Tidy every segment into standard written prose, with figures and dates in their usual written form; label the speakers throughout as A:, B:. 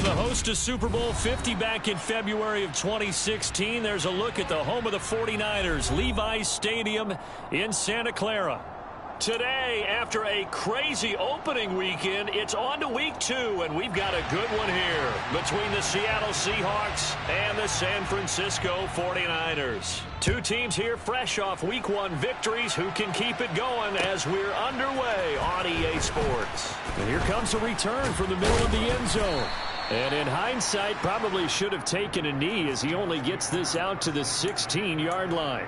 A: From the host to Super Bowl 50 back in February of 2016, there's a look at the home of the 49ers, Levi's Stadium in Santa Clara. Today, after a crazy opening weekend, it's on to week 2, and we've got a good one here between the Seattle Seahawks and the San Francisco 49ers. Two teams here fresh off week 1 victories who can keep it going as we're underway on EA Sports. And here comes a return from the middle of the end zone. And in hindsight, probably should have taken a knee as he only gets this out to the 16-yard line.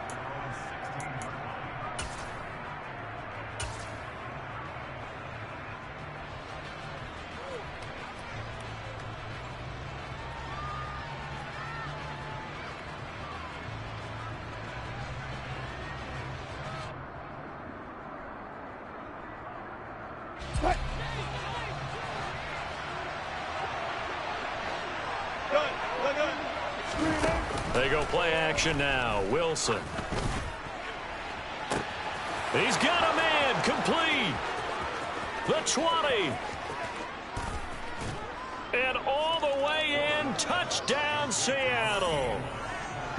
A: They go play action now. Wilson. He's got a man complete. The 20. And all the way in. Touchdown, Seattle.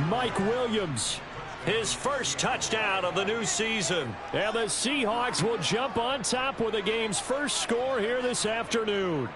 A: Mike Williams. His first touchdown of the new season. And the Seahawks will jump on top with the game's first score here this afternoon.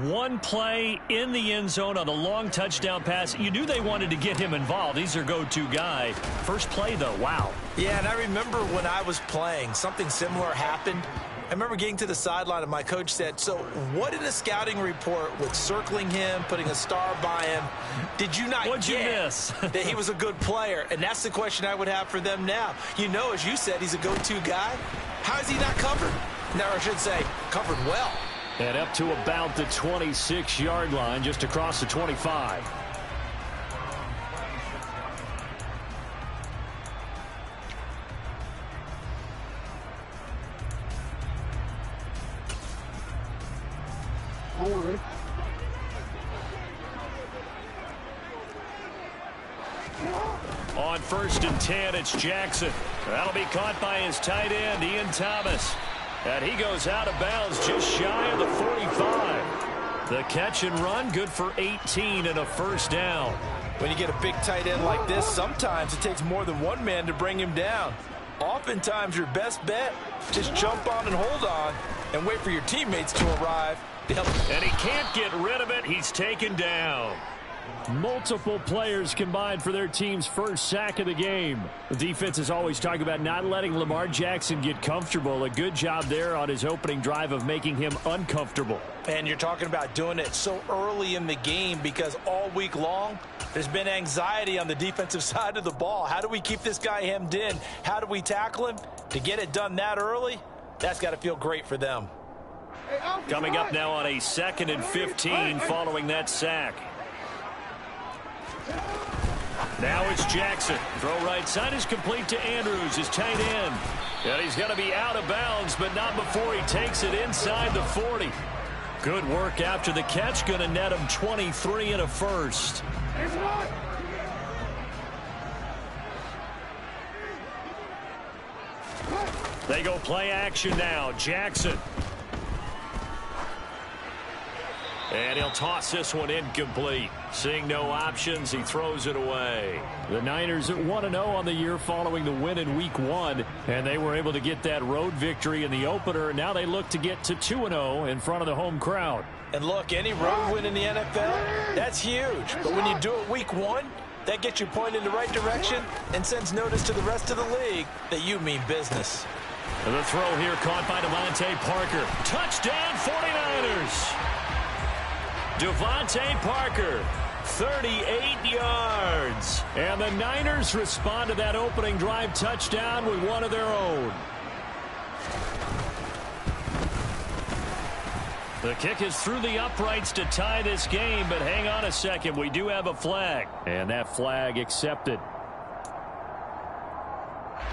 A: One play in the end zone on the long touchdown pass. You knew they wanted to get him involved. He's their go-to guy. First play, though, wow.
B: Yeah, and I remember when I was playing, something similar happened. I remember getting to the sideline, and my coach said, so what in a scouting report with circling him, putting a star by him, did you not
A: What'd
B: get
A: you miss?
B: that he was a good player? And that's the question I would have for them now. You know, as you said, he's a go-to guy. How is he not covered? Now, I should say, covered well.
A: And up to about the 26-yard line, just across the 25. On 1st and 10, it's Jackson. That'll be caught by his tight end, Ian Thomas. And he goes out of bounds just shy of the 45. The catch and run, good for 18 and a first down.
B: When you get a big tight end like this, sometimes it takes more than one man to bring him down. Oftentimes, your best bet, just jump on and hold on and wait for your teammates to arrive to help.
A: And he can't get rid of it. He's taken down. Multiple players combined for their team's first sack of the game. The defense is always talking about not letting Lamar Jackson get comfortable. A good job there on his opening drive of making him uncomfortable.
B: And you're talking about doing it so early in the game because all week long, there's been anxiety on the defensive side of the ball. How do we keep this guy hemmed in? How do we tackle him? To get it done that early, that's got to feel great for them.
A: Coming up now on a 2nd and 15 following that sack. Now it's Jackson. Throw right side is complete to Andrews, his tight end. And he's going to be out of bounds, but not before he takes it inside the 40. Good work after the catch. Going to net him 23 and a first. They go play action now. Jackson. And he'll toss this one incomplete. Seeing no options, he throws it away. The Niners at 1-0 on the year following the win in Week 1. And they were able to get that road victory in the opener. Now they look to get to 2-0 in front of the home crowd.
B: And look, any road win in the NFL, that's huge. But when you do it Week 1, that gets you pointed in the right direction and sends notice to the rest of the league that you mean business.
A: And the throw here caught by Devontae Parker. Touchdown 49ers. Devontae Parker, 38 yards. And the Niners respond to that opening drive touchdown with one of their own. The kick is through the uprights to tie this game, but hang on a second. We do have a flag. And that flag accepted.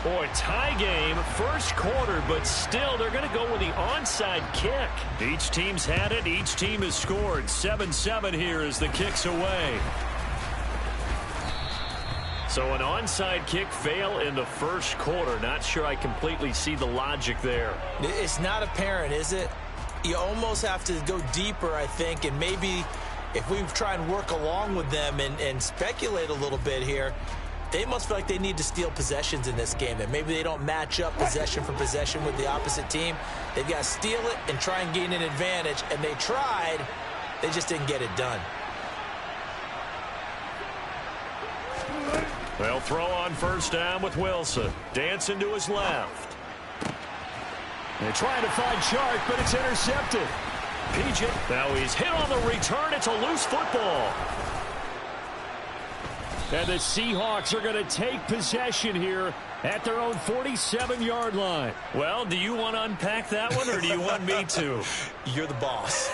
A: Boy, tie game, first quarter, but still they're going to go with the onside kick. Each team's had it. Each team has scored. 7-7 here as the kick's away. So an onside kick fail in the first quarter. Not sure I completely see the logic there.
B: It's not apparent, is it? You almost have to go deeper, I think, and maybe if we try and work along with them and speculate a little bit here, they must feel like they need to steal possessions in this game. That maybe they don't match up possession for possession with the opposite team. They've got to steal it and try and gain an advantage. And they tried. They just didn't get it done.
A: They'll throw on first down with Wilson. Dancing to his left. They're trying to find Chark, but it's intercepted. PJ. Now he's hit on the return. It's a loose football. And the Seahawks are going to take possession here at their own 47-yard line. Well, do you want to unpack that one, or do you want me to?
B: You're the boss.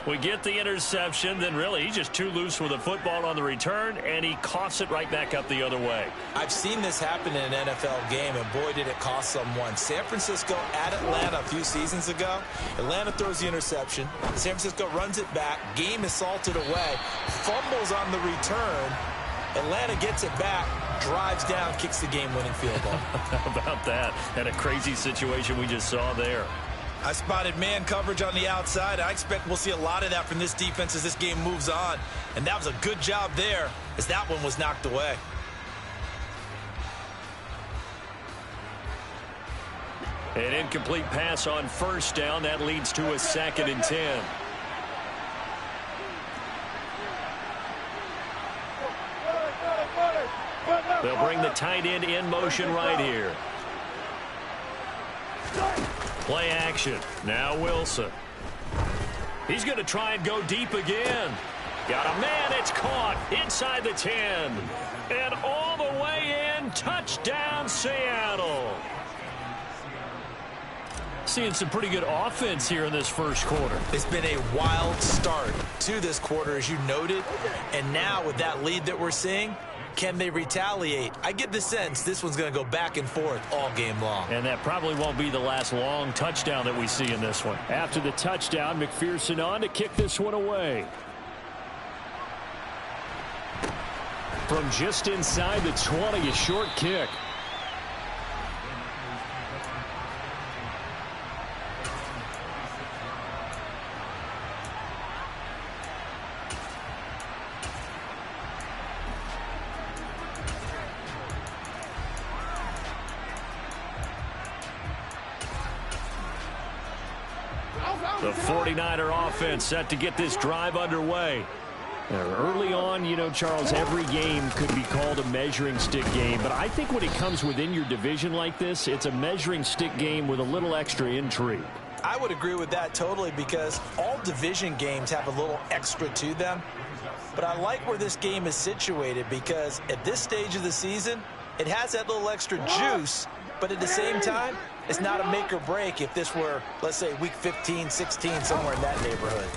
A: We get the interception, then really he's just too loose with the football on the return, and he coughs it right back up the other way.
B: I've seen this happen in an NFL game, and boy, did it cost someone. San Francisco at Atlanta a few seasons ago. Atlanta throws the interception. San Francisco runs it back. Game is salted away. Fumbles on the return. Atlanta gets it back, drives down, kicks the game-winning field goal.
A: How about that? And a crazy situation we just saw there.
B: I spotted man coverage on the outside. I expect we'll see a lot of that from this defense as this game moves on. And that was a good job there as that one was knocked away.
A: An incomplete pass on first down. That leads to a 2nd and 10. They'll bring the tight end in motion right here. Play action. Now Wilson. He's going to try and go deep again. Got a man. It's caught inside the 10. And all the way in. Touchdown, Seattle. Seeing some pretty good offense here in this first quarter.
B: It's been a wild start to this quarter, as you noted. And now with that lead that we're seeing, can they retaliate? I get the sense this one's going to go back and forth all game long.
A: And that probably won't be the last long touchdown that we see in this one. After the touchdown, McPherson on to kick this one away. From just inside the 20, a short kick. The 49er offense set to get this drive underway. Early on, you know, Charles, every game could be called a measuring stick game. But I think when it comes within your division like this, it's a measuring stick game with a little extra intrigue.
B: I would agree with that totally, because all division games have a little extra to them. But I like where this game is situated, because at this stage of the season, it has that little extra juice. But at the same time, it's not a make or break if this were, let's say, week 15, 16, somewhere in that neighborhood.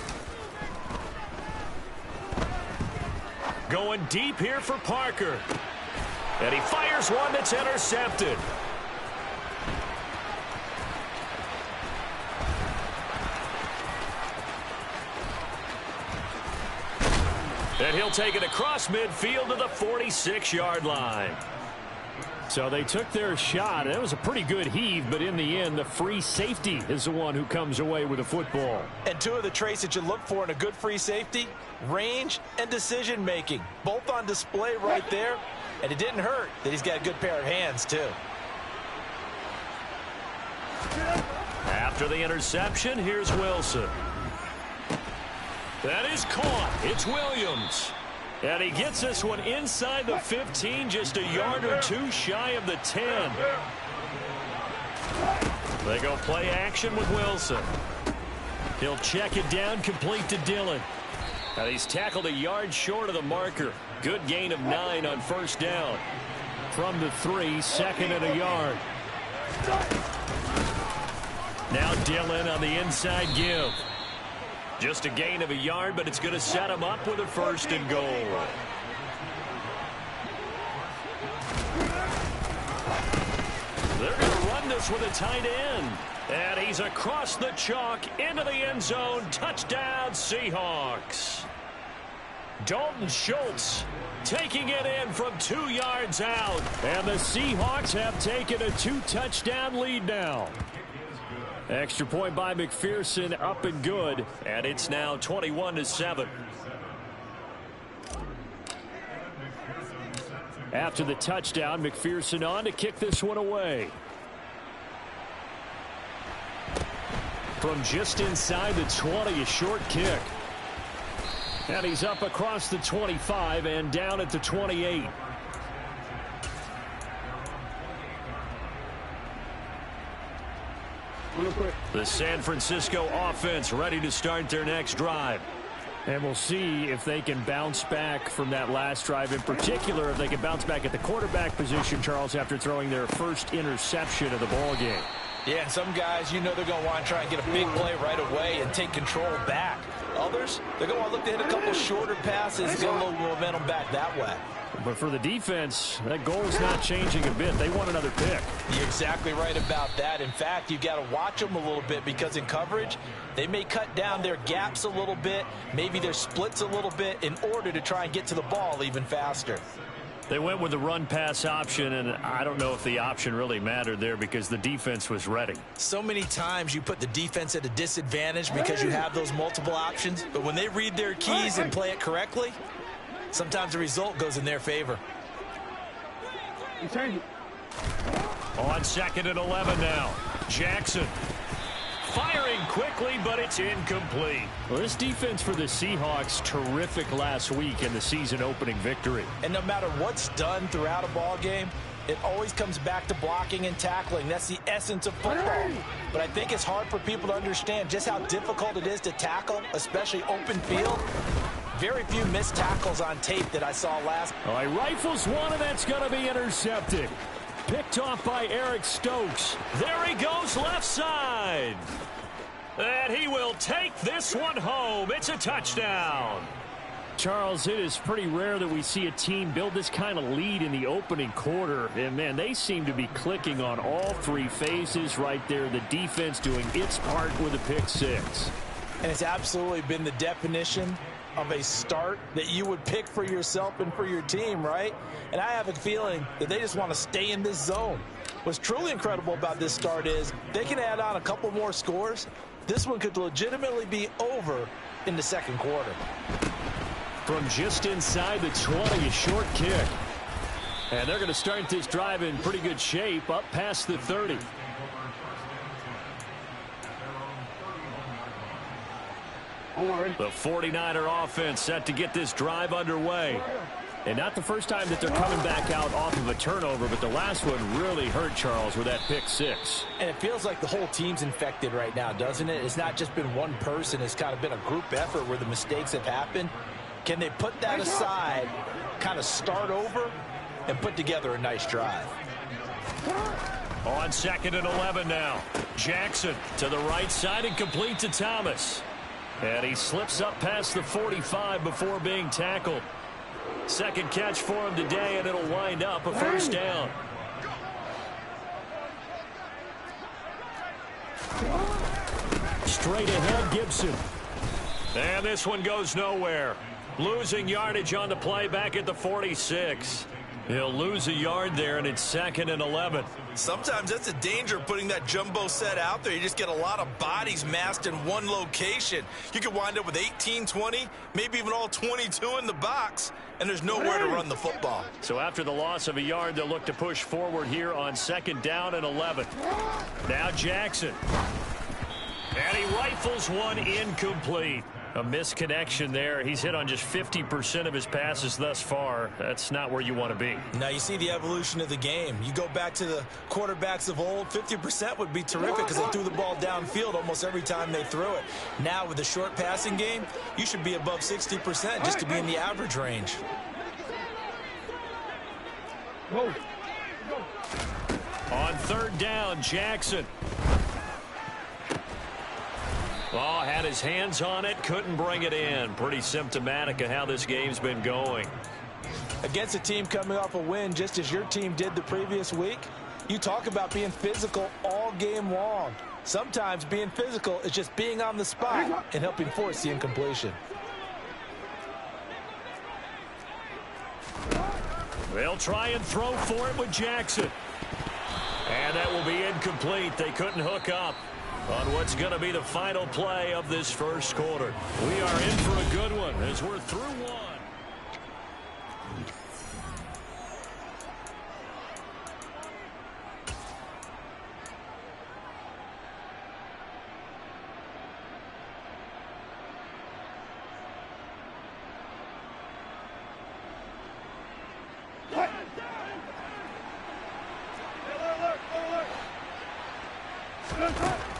A: Going deep here for Parker. And he fires one that's intercepted. And he'll take it across midfield to the 46-yard line. So they took their shot. It was a pretty good heave, but in the end, the free safety is the one who comes away with the football.
B: And two of the traits that you look for in a good free safety, range and decision-making, both on display right there. And it didn't hurt that he's got a good pair of hands, too.
A: After the interception, here's Wilson. That is caught. It's Williams. And he gets this one inside the 15, just a yard or two shy of the 10. They go play action with Wilson. He'll check it down, complete to Dillon. And he's tackled a yard short of the marker. Good gain of 9 on first down. From the 3, second and a yard. Now Dillon on the inside give. Just a gain of a yard, but it's going to set him up with a first and goal. They're going to run this with a tight end. And he's across the chalk into the end zone. Touchdown, Seahawks. Dalton Schultz taking it in from 2 yards out. And the Seahawks have taken a 2-touchdown lead now. Extra point by McPherson, up and good, and it's now 21-7. After the touchdown, McPherson on to kick this one away. From just inside the 20, a short kick. And he's up across the 25 and down at the 28. The San Francisco offense ready to start their next drive. And we'll see if they can bounce back from that last drive. In particular, if they can bounce back at the quarterback position, Charles, after throwing their first interception of the ball game.
B: Yeah, and some guys, you know they're going to want to try and get a big play right away and take control back. Others, they're going to want to look to hit a couple shorter passes and get a little momentum back that way.
A: But for the defense, that goal is not changing a bit. They want another pick.
B: You're exactly right about that. In fact, you've got to watch them a little bit, because in coverage, they may cut down their gaps a little bit, maybe their splits a little bit, in order to try and get to the ball even faster.
A: They went with the run-pass option, and I don't know if the option really mattered there because the defense was ready.
B: So many times you put the defense at a disadvantage because you have those multiple options, but when they read their keys and play it correctly, sometimes the result goes in their favor.
A: On second and 11 now. Jackson firing quickly, but it's incomplete. Well, this defense for the Seahawks, terrific last week in the season opening victory.
B: And no matter what's done throughout a ball game, it always comes back to blocking and tackling. That's the essence of football. But I think it's hard for people to understand just how difficult it is to tackle, especially open field. Very few missed tackles on tape that I saw last.
A: All right, rifles one, and that's going to be intercepted. Picked off by Eric Stokes. There he goes left side. And he will take this one home. It's a touchdown. Charles, it is pretty rare that we see a team build this kind of lead in the opening quarter. And, man, they seem to be clicking on all 3 phases right there. The defense doing its part with a pick 6.
B: And it's absolutely been the definition of a start that you would pick for yourself and for your team, right? And I have a feeling that they just want to stay in this zone. What's truly incredible about this start is they can add on a couple more scores. This one could legitimately be over in the second quarter.
A: From just inside the 20, a short kick. And they're going to start this drive in pretty good shape, up past the 30. The 49er offense set to get this drive underway.
C: And not the first time that they're coming back out off of a turnover, but the last one really hurt Charles with that pick six.
B: And it feels like the whole team's infected right now, doesn't it? It's not just been one person. It's kind of been a group effort where the mistakes have happened. Can they put that aside, kind of start over, and put together a nice drive?
A: On 2nd and 11 now. Jackson to the right side and complete to Thomas. And he slips up past the 45 before being tackled. Second catch for him today, and it'll wind up a first down. Straight ahead, Gibson. And this one goes nowhere. Losing yardage on the play back at the 46. He'll lose a yard there, and it's 2nd and 11.
B: Sometimes that's a danger putting that jumbo set out there. You just get a lot of bodies massed in one location. You could wind up with 18, 20, maybe even all 22 in the box, and there's nowhere to run the football.
A: So after the loss of a yard, they'll look to push forward here on 2nd down and 11. Now Jackson. And he rifles one incomplete. A misconnection there. He's hit on just 50% of his passes thus far. That's not where you want to be.
B: Now you see the evolution of the game. You go back to the quarterbacks of old, 50% would be terrific because they threw the ball downfield almost every time they threw it. Now with the short passing game, you should be above 60% just to be in the average range.
A: On 3rd down, Jackson. Oh, had his hands on it, couldn't bring it in. Pretty symptomatic of how this game's been going.
B: Against a team coming off a win just as your team did the previous week, you talk about being physical all game long. Sometimes being physical is just being on the spot and helping force the incompletion.
A: They'll try and throw for it with Jackson. And that will be incomplete. They couldn't hook up on what's going to be the final play of this first quarter. We are in for a good one as we're through one.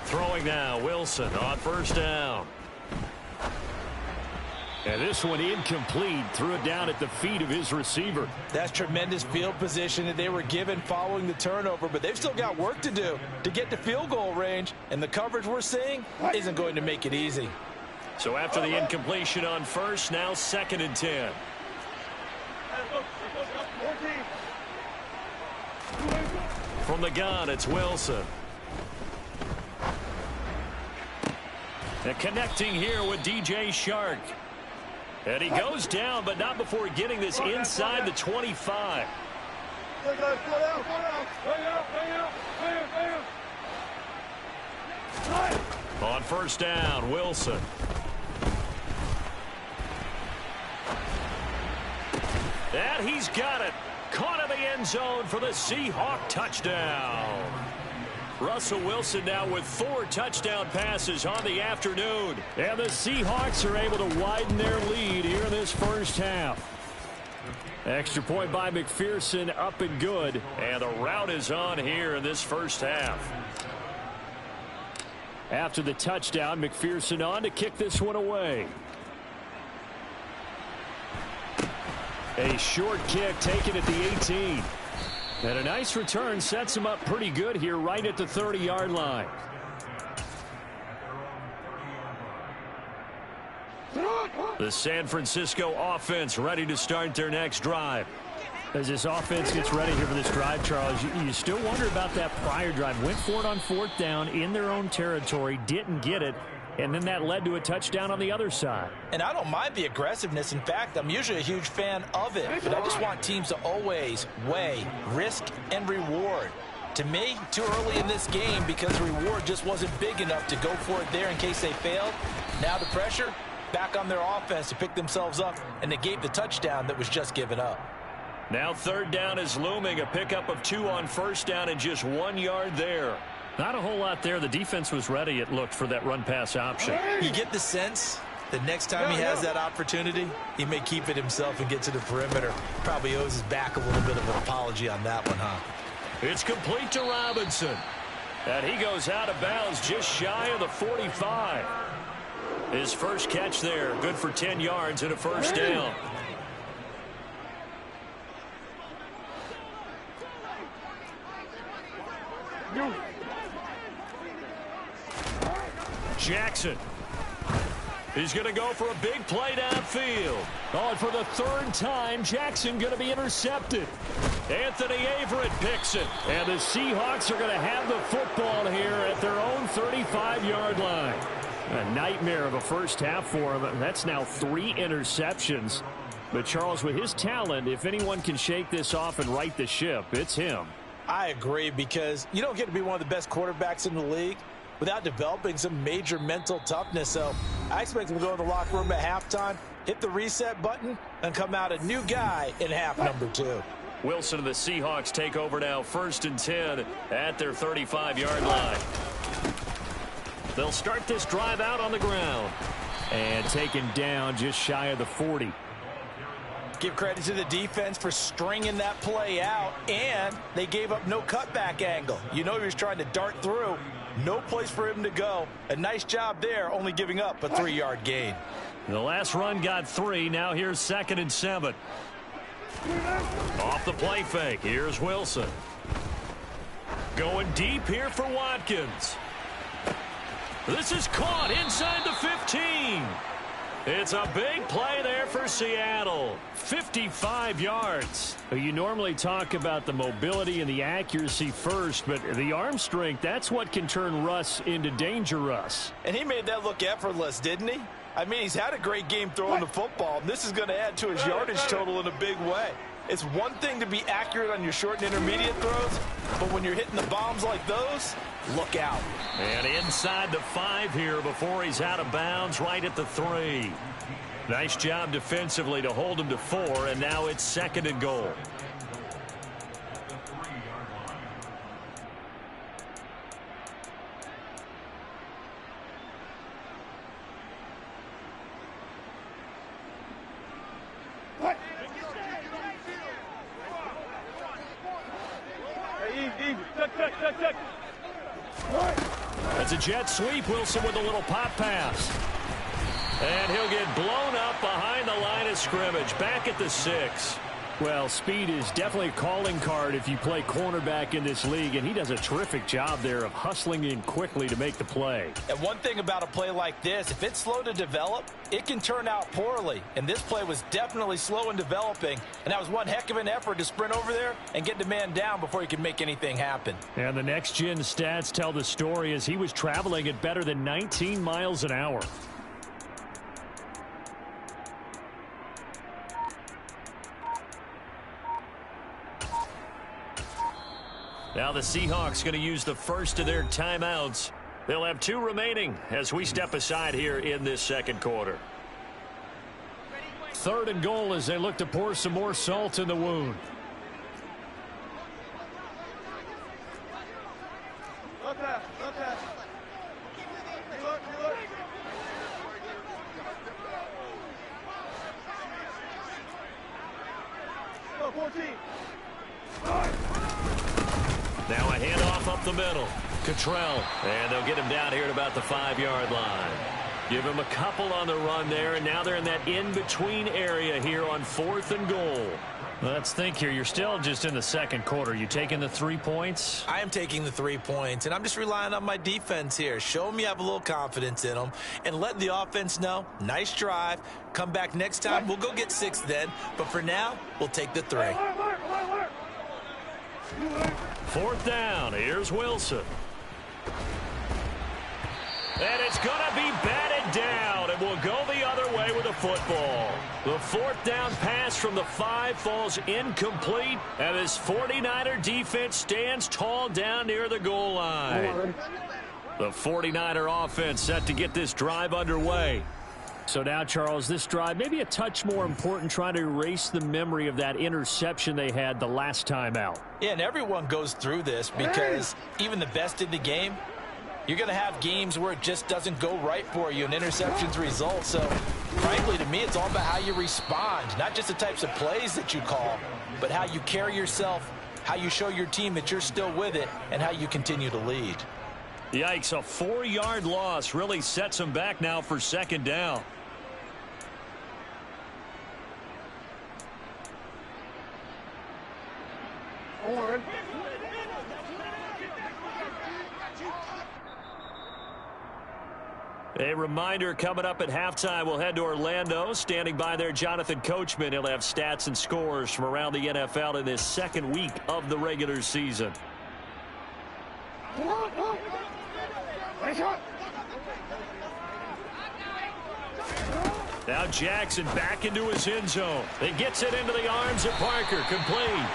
A: Throwing now, Wilson on 1st down. And this one incomplete. Threw it down at the feet of his receiver.
B: That's tremendous field position that they were given following the turnover, but they've still got work to do to get to field goal range, and the coverage we're seeing isn't going to make it easy.
A: So after the incompletion on 1st, now 2nd and 10. From the gun, it's Wilson. And connecting here with DJ Shark. And he goes down, but not before getting this inside the 25. On 1st down, Wilson. And he's got it. Caught in the end zone for the Seahawk touchdown. Russell Wilson now with 4 touchdown passes on the afternoon. And the Seahawks are able to widen their lead here in this first half. Extra point by McPherson, up and good. And the route is on here in this first half. After the touchdown, McPherson on to kick this one away. A short kick taken at the 18. And a nice return sets him up pretty good here right at the 30-yard line. The San Francisco offense ready to start their next drive. As this offense gets ready here for this drive, Charles, you still wonder about that prior drive. Went for it on 4th down in their own territory, didn't get it, and then that led to a touchdown on the other side.
B: And I don't mind the aggressiveness. In fact, I'm usually a huge fan of it. But I just want teams to always weigh risk and reward. To me, too early in this game because the reward just wasn't big enough to go for it there in case they failed. Now the pressure back on their offense to pick themselves up and negate the touchdown that was just given up.
A: Now 3rd down is looming. A pickup of 2 on 1st down and just 1 yard there. Not a whole lot there. The defense was ready, it looked, for that run-pass option.
B: You get the sense the next time he has that opportunity, he may keep it himself and get to the perimeter. Probably owes his back a little bit of an apology on that one, huh?
A: It's complete to Robinson. And he goes out of bounds just shy of the 45. His first catch there, good for 10 yards and a first down. Jackson. He's going to go for a big play downfield. Oh, and for the third time, Jackson going to be intercepted. Anthony Averett picks it. And the Seahawks are going to have the football here at their own 35-yard line. A nightmare of a first half for him. That's now 3 interceptions. But Charles, with his talent, if anyone can shake this off and right the ship, it's him.
B: I agree, because you don't get to be one of the best quarterbacks in the league without developing some major mental toughness. So I expect him to go in the locker room at halftime, hit the reset button, and come out a new guy in half number 2.
A: Wilson and the Seahawks take over now, 1st and 10 at their 35-yard line. They'll start this drive out on the ground. And taken down just shy of the 40.
B: Give credit to the defense for stringing that play out, and they gave up no cutback angle. You know he was trying to dart through. No place for him to go. A nice job there, only giving up a 3-yard gain.
A: The last run got 3. Now here's 2nd and 7. Off the play fake. Here's Wilson. Going deep here for Watkins. This is caught inside the 15. It's a big play there for Seattle. 55 yards. You normally talk about the mobility and the accuracy first, but the arm strength, that's what can turn Russ into danger Russ.
B: And he made that look effortless, didn't he? I mean, he's had a great game throwing the football. This is going to add to his yardage total in a big way. It's one thing to be accurate on your short and intermediate throws, but when you're hitting the bombs like those, look out.
A: And inside the 5 here before he's out of bounds, right at the 3. Nice job defensively to hold him to 4, and now it's 2nd and goal. That's a jet sweep. Wilson with a little pop pass. And he'll get blown up behind the line of scrimmage. Back at the 6.
C: Well, speed is definitely a calling card if you play cornerback in this league, and he does a terrific job there of hustling in quickly to make the play.
B: And one thing about a play like this, if it's slow to develop, it can turn out poorly. And this play was definitely slow in developing, and that was one heck of an effort to sprint over there and get the man down before he could make anything happen.
C: And the next-gen stats tell the story as he was traveling at better than 19 miles an hour.
A: Now the Seahawks going to use the first of their timeouts. They'll have 2 remaining as we step aside here in this 2nd quarter.
C: 3rd and goal as they look to pour some more salt in the wound.
A: Now a handoff up the middle. Cottrell. And they'll get him down here at about the 5-yard line. Give him a couple on the run there, and now they're in that in-between area here on 4th and goal.
C: Let's think here. You're still just in the 2nd quarter. You taking the 3 points?
B: I am taking the 3 points, and I'm just relying on my defense here. Show me you have a little confidence in them, and let the offense know, nice drive. Come back next time. We'll go get 6 then, but for now, we'll take the 3.
A: 4th down. Here's Wilson. And it's going to be batted down, and we'll go the other way with the football. The 4th down pass from the 5 falls incomplete, and this 49er defense stands tall down near the goal line. The 49er offense set to get this drive underway.
C: So now, Charles, this drive maybe a touch more important, trying to erase the memory of that interception they had the last time out.
B: Yeah, and everyone goes through this because even the best in the game, You're going to have games where it just doesn't go right for you and interceptions result. So, frankly, to me, it's all about how you respond, not just the types of plays that you call, but how you carry yourself, how you show your team that you're still with it, and how you continue to lead.
A: Yikes, a 4-yard loss really sets them back now for second down. A reminder, coming up at halftime, we'll head to Orlando. Standing by there, Jonathan Coachman. He'll have stats and scores from around the NFL in this second week of the regular season. Now Jackson back into his end zone. He gets it into the arms of Parker. Complete.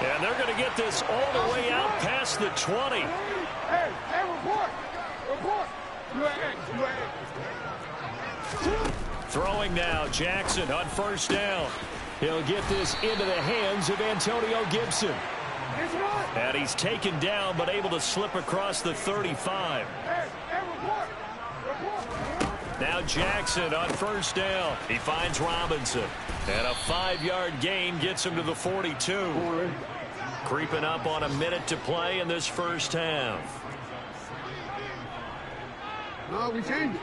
A: And they're going to get this all the way out past the 20.
D: Hey, report.
A: Throwing now, Jackson on first down. He'll get this into the hands of Antonio Gibson. And he's taken down but able to slip across the 35. Now Jackson on first down. He finds Robinson. And a 5-yard gain gets him to the 42. Creeping up on a minute to play in this first half.
D: No, we changed it.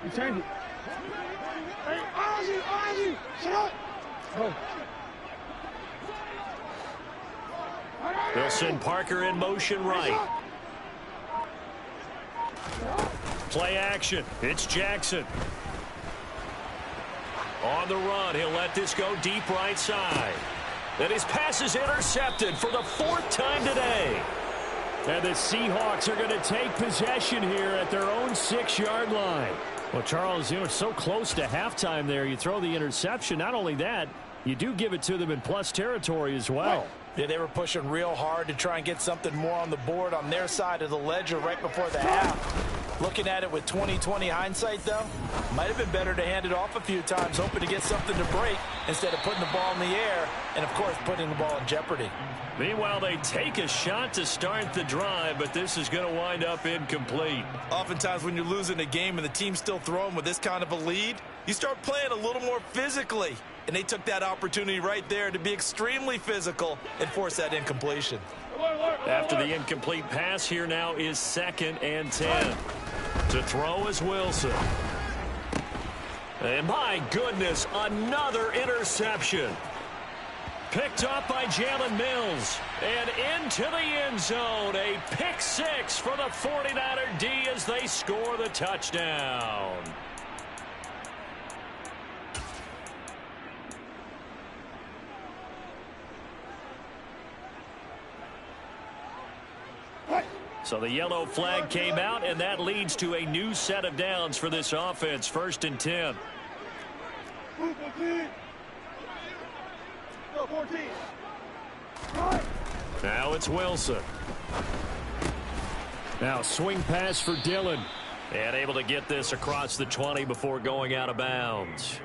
D: We changed it. Hey, Ozzy, shut up. Oh.
A: They'll send Parker in motion right. Play action. It's Jackson. On the run, he'll let this go deep right side. And his pass is intercepted for the 4th time today. And the Seahawks are going to take possession here at their own 6-yard line. Well, Charles, you know, so close to halftime there. You throw the interception. Not only that, you do give it to them in plus territory as well.
B: Yeah, they were pushing real hard to try and get something more on the board on their side of the ledger right before the half. Looking at it with 20/20 hindsight, though, might have been better to hand it off a few times, hoping to get something to break instead of putting the ball in the air and, of course, putting the ball in jeopardy.
A: Meanwhile, they take a shot to start the drive, but this is going to wind up incomplete.
B: Oftentimes when you're losing a game and the team's still throwing with this kind of a lead, you start playing a little more physically. And they took that opportunity right there to be extremely physical and force that incompletion.
A: After the incomplete pass, here now is 2nd and 10. To throw is Wilson. And my goodness, another interception. Picked up by Jalen Mills. And into the end zone. A pick 6 for the 49er D as they score the touchdown. So the yellow flag came out, and that leads to a new set of downs for this offense. 1st and 10. Now it's Wilson. Now swing pass for Dillon. And able to get this across the 20 before going out of bounds.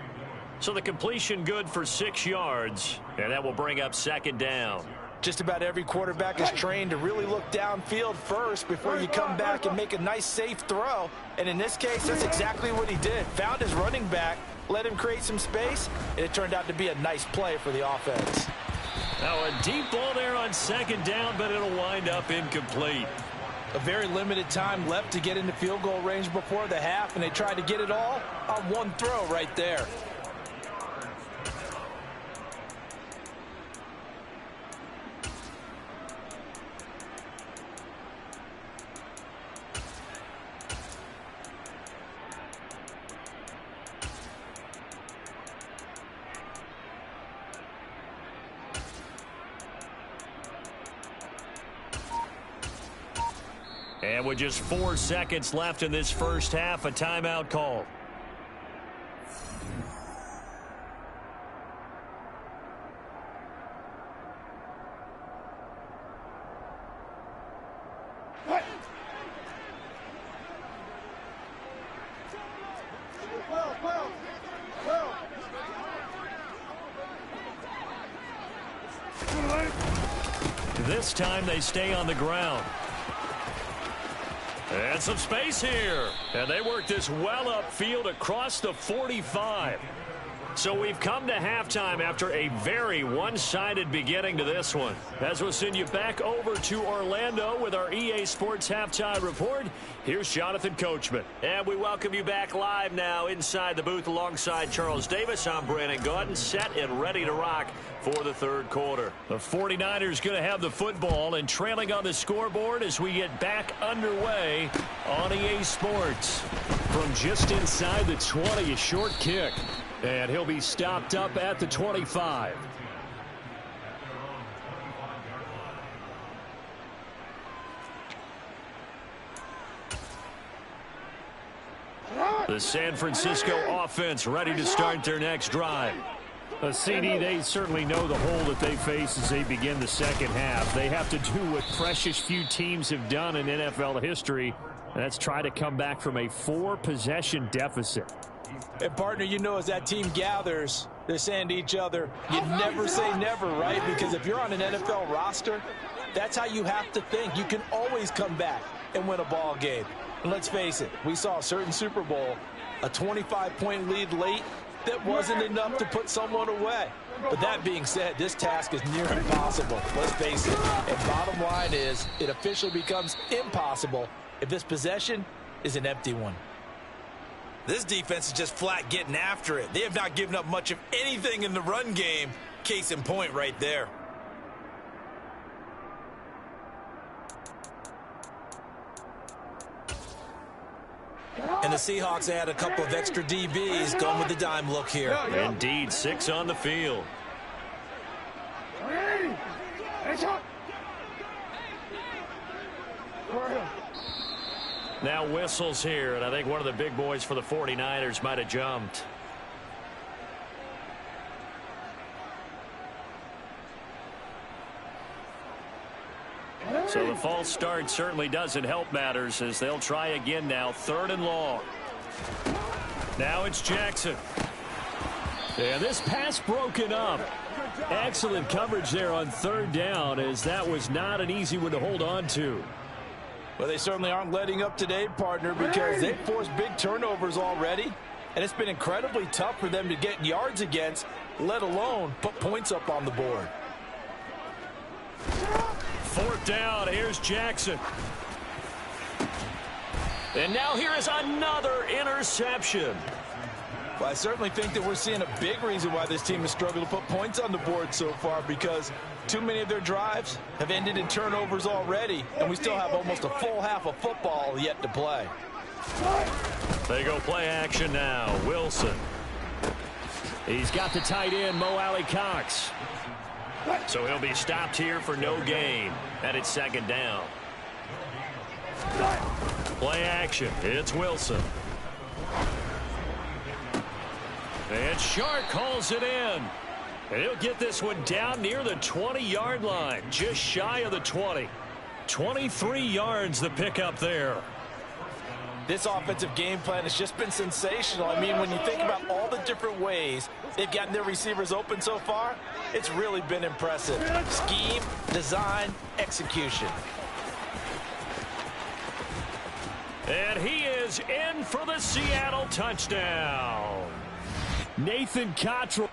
A: So the completion good for 6 yards, and that will bring up 2nd down.
B: Just about every quarterback is trained to really look downfield first before you come back and make a nice, safe throw. And in this case, that's exactly what he did. Found his running back, let him create some space, and it turned out to be a nice play for the offense.
A: Now a deep ball there on 2nd down, but it'll wind up incomplete.
B: A very limited time left to get into field goal range before the half, and they tried to get it all on one throw right there.
A: And with just 4 seconds left in this first half, a timeout call. This time they stay on the ground. And some space here. And they work this well upfield across the 45. So we've come to halftime after a very one-sided beginning to this one. As we'll send you back over to Orlando with our EA Sports Halftime Report, here's Jonathan Coachman.
C: And we welcome you back live now inside the booth alongside Charles Davis. I'm Brandon Gaudin, set and ready to rock for the third quarter.
A: The 49ers going to have the football and trailing on the scoreboard as we get back underway on EA Sports. From just inside the 20, a short kick. And he'll be stopped up at the 25. The San Francisco offense ready to start their next drive. CD, they certainly know the hole that they face as they begin the second half. They have to do what precious few teams have done in NFL history. And that's try to come back from a 4-possession deficit.
B: And, partner, you know, as that team gathers, they're saying to each other, you never say never, right? Because if you're on an NFL roster, that's how you have to think. You can always come back and win a ball game. And let's face it, we saw a certain Super Bowl, a 25-point lead late that wasn't enough to put someone away. But that being said, this task is near impossible. Let's face it. And bottom line is, it officially becomes impossible if this possession is an empty one. This defense is just flat getting after it. They have not given up much of anything in the run game. Case in point right there. And the Seahawks add a couple of extra DBs going with the dime look here.
A: Indeed, 6 on the field. Now whistles here, and I think one of the big boys for the 49ers might have jumped. So the false start certainly doesn't help matters as they'll try again now, 3rd and long. Now it's Jackson. And this pass broken up. Excellent coverage there on 3rd down, as that was not an easy one to hold on to.
B: Well, they certainly aren't letting up today, partner, because they've forced big turnovers already. And it's been incredibly tough for them to get yards against, let alone put points up on the board.
A: 4th down, here's Jackson. And now here is another interception.
B: Well, I certainly think that we're seeing a big reason why this team has struggled to put points on the board so far, because too many of their drives have ended in turnovers already, and we still have almost a full half of football yet to play.
A: They go play action now. Wilson. He's got the tight end, Mo Alley-Cox. So he'll be stopped here for no gain. And it's 2nd down. Play action. It's Wilson. And Shark calls it in. And he'll get this one down near the 20-yard line, just shy of the 20. 23 yards the pickup there.
B: This offensive game plan has just been sensational. I mean, when you think about all the different ways they've gotten their receivers open so far, it's really been impressive. Scheme, design, execution.
A: And he is in for the Seattle touchdown. Nathan Cottrell.